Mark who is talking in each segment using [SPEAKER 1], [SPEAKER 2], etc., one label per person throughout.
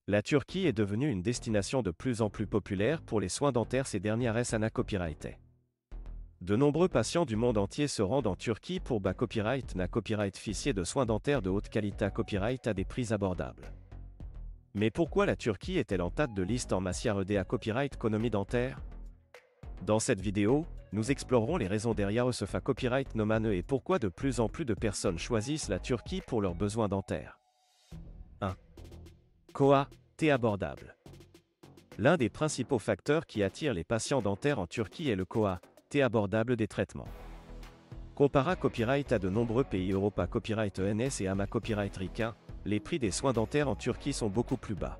[SPEAKER 1] La Turquie est devenue une destination de plus en plus populaire pour les soins dentaires ces dernières années copyrightés. De nombreux patients du monde entier se rendent en Turquie pour copyright ficier de soins dentaires de haute qualité copyright à des prix abordables. Mais pourquoi la Turquie est-elle en tête de liste en matière de copyright économie dentaire? Dans cette vidéo, nous explorerons les raisons derrière ce copyright nomane et pourquoi de plus en plus de personnes choisissent la Turquie pour leurs besoins dentaires. 1. Coût abordable. L'un des principaux facteurs qui attire les patients dentaires en Turquie est le coût abordable des traitements. Comparé copyright à de nombreux pays Europa copyright ENS et AMA copyright ricain, les prix des soins dentaires en Turquie sont beaucoup plus bas.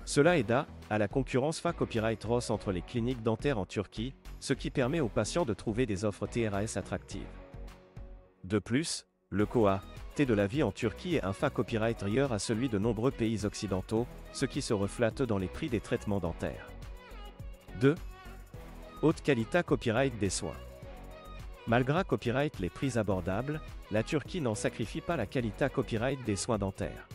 [SPEAKER 1] Cela aida à la concurrence copyright ROS entre les cliniques dentaires en Turquie, ce qui permet aux patients de trouver des offres TRAS attractives. De plus, le coût de la vie en Turquie est un copyright inférieur à celui de nombreux pays occidentaux, ce qui se reflète dans les prix des traitements dentaires. 2. Haute qualité copyright des soins. Malgré copyright les prix abordables, la Turquie n'en sacrifie pas la qualité copyright des soins dentaires.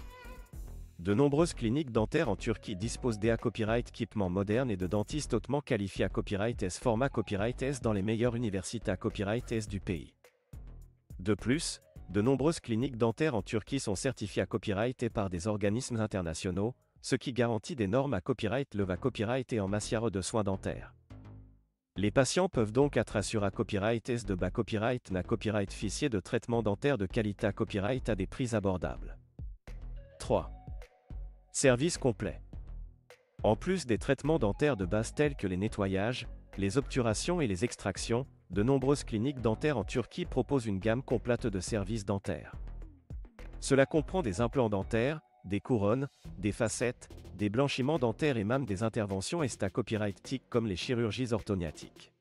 [SPEAKER 1] De nombreuses cliniques dentaires en Turquie disposent des copyright équipements modernes et de dentistes hautement qualifiés à copyright S format copyright S dans les meilleures universités à copyright S du pays. De plus, de nombreuses cliniques dentaires en Turquie sont certifiées à copyright et par des organismes internationaux, ce qui garantit des normes à copyright copyright et en matière de soins dentaires. Les patients peuvent donc être assurés à copyright S de bas copyright na copyright ficier de traitement dentaire de qualité à copyright à des prix abordables. 3. Service complet. En plus des traitements dentaires de base tels que les nettoyages, les obturations et les extractions, de nombreuses cliniques dentaires en Turquie proposent une gamme complète de services dentaires. Cela comprend des implants dentaires, des couronnes, des facettes, des blanchiments dentaires et même des interventions copyright TIC comme les chirurgies orthodontiques.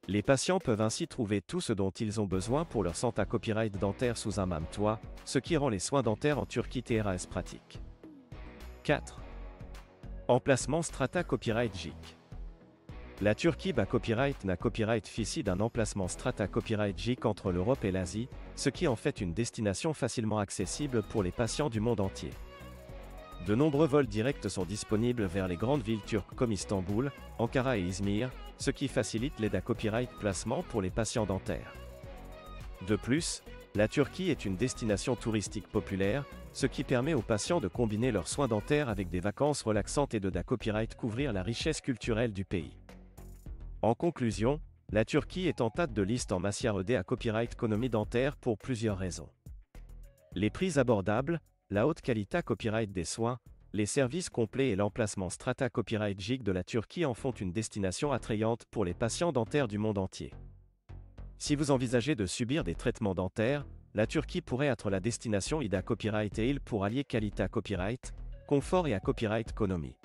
[SPEAKER 1] Les patients peuvent ainsi trouver tout ce dont ils ont besoin pour leur santé copyright dentaire sous un même toit, ce qui rend les soins dentaires en Turquie TRAS pratiques. 4. Emplacement strata copyright GIC. La Turquie copyright na copyright ficier d'un emplacement strata copyright GIC entre l'Europe et l'Asie, ce qui en fait une destination facilement accessible pour les patients du monde entier. De nombreux vols directs sont disponibles vers les grandes villes turques comme Istanbul, Ankara et Izmir, ce qui facilite l'aide à copyright placement pour les patients dentaires. De plus, la Turquie est une destination touristique populaire, ce qui permet aux patients de combiner leurs soins dentaires avec des vacances relaxantes et de copyright couvrir la richesse culturelle du pays. En conclusion, la Turquie est en tête de liste en matière de copyright économie dentaire pour plusieurs raisons. Les prix abordables, la haute qualité copyright des soins, les services complets et l'emplacement strata copyright GIC de la Turquie en font une destination attrayante pour les patients dentaires du monde entier. Si vous envisagez de subir des traitements dentaires, la Turquie pourrait être la destination idéale copyright et il pour allier qualité à copyright, confort et à copyright économie.